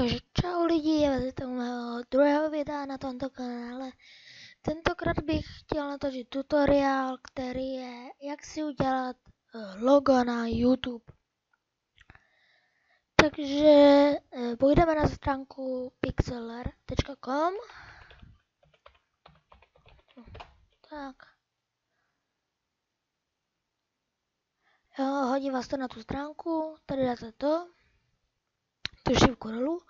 Takže čau lidi, vítám u mého druhého videa na tomto kanále. Tentokrát bych chtěl natočit tutoriál, který je, jak si udělat logo na YouTube. Takže půjdeme na stránku pixlr.com. Tak. Jo, hodí vás to na tu stránku, tady dáte to, tu šipku dolů.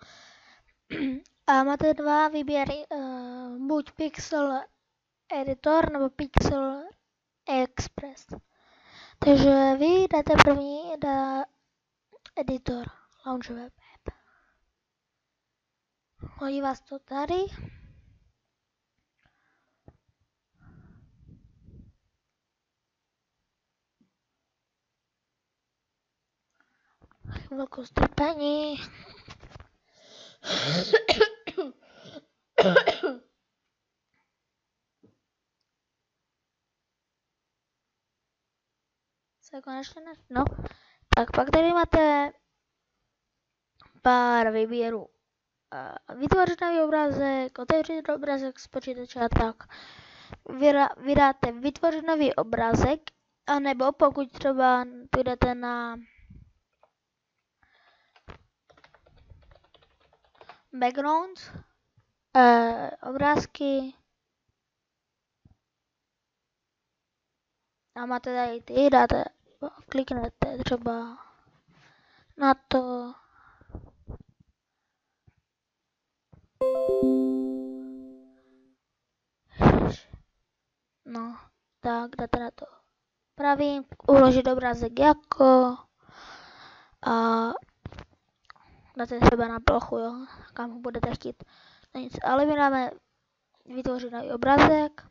A máte dva výběry, buď Pixel Editor nebo Pixel Express. Takže vy dáte první editor, Launch Web App. Hodí vás to tady. Velkou strpení. Se konečně no. Tak pak tady máte pár výběrů. Vytvořit nový obrázek, otevřít obrázek z počítače a tak. Vydáte vytvořit nový obrázek, anebo pokud třeba půjdete na background, obrázky a máte tady ty, dáte, kliknete třeba na to. No, tak dáte na to pravý, uložit obrázek jako a dáte třeba na plochu, jo, kam budete chtít. No nic, ale my dáme vytvořit nový obrázek,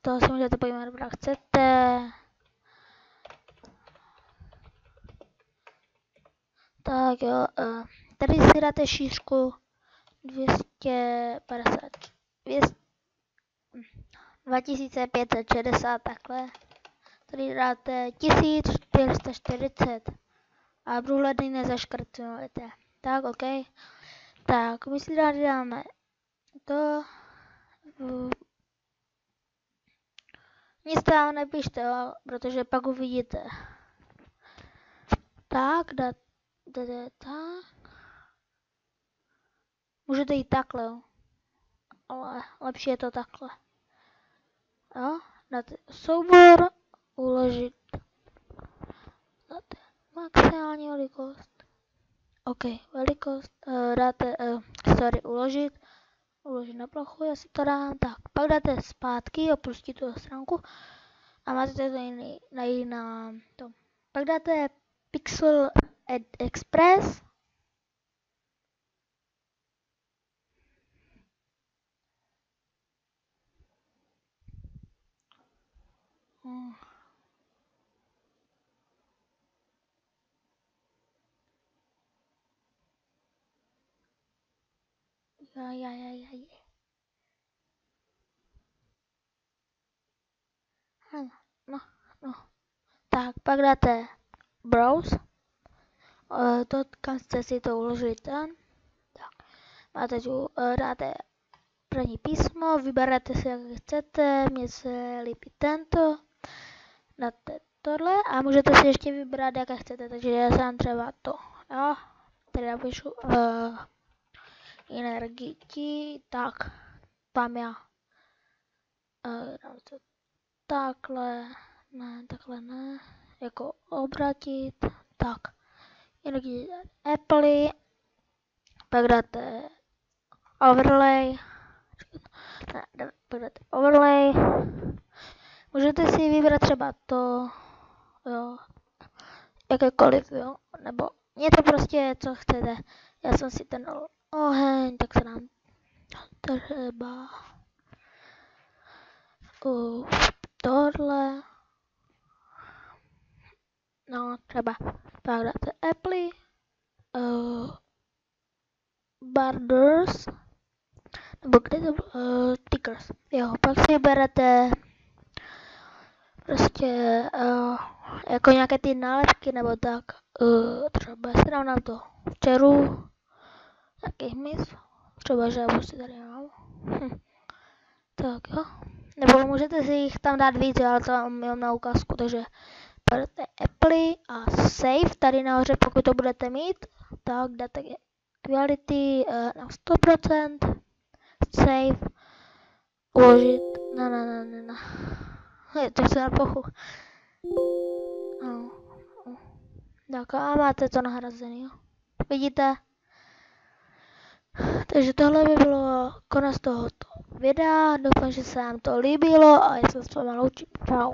to si můžete pojmenovat, jak chcete. Tak jo, tady si dáte šířku 2560 takhle. Tady dáte 1440 a průhledný nezaškrtnujete. Tak, OK. Tak, my si tady dáme to. Nic tam nepište, jo, protože pak uvidíte. Tak, dáte tak. Můžete jít takhle, jo. Ale lepší je to takhle. Jo, dáte soubor, uložit. Dáte maximální velikost. OK, velikost, dáte, uložit na plochu, já si to dám, tak, pak dáte zpátky, opustit tu stránku a máte to najít na to. Pak dáte Pixel Express. No. Tak, pak dáte Browse. To, kam jste si to uložili tam. Tak. Máte tu, dáte první písmo, vyberete si, jak chcete, mně se líbí tento. Dáte tohle a můžete si ještě vybrat, jaké chcete, takže já sám třeba to. Jo, tady napíšu energii, tak, tam já. Dám to takhle ne, jako obratit, tak. Energii Apple, pak dáte overlay, můžete si vybrat třeba to, jo, jakékoliv, jo, nebo něco prostě, co chcete. Já jsem si ten oheň, tak se nám třeba tohle, no třeba, pak dáte Apple, borders, nebo kde to stickers, jo, pak si berete prostě jako nějaké ty nálepky nebo tak, třeba se dám na to včeru, Jaký hmyz? Třeba žábu si tady mám. Tak jo. Nebo můžete si jich tam dát víc, ale to mám na ukázku, takže berete Apple a Save tady nahoře, pokud to budete mít, tak dáte Quality na 100%, Save, uložit, na. To se na pochu. Tak a máte to nahrazený, jo. Vidíte? Takže tohle by bylo konec tohoto videa. Doufám, že se vám to líbilo a já se s vámi loučím. Čau.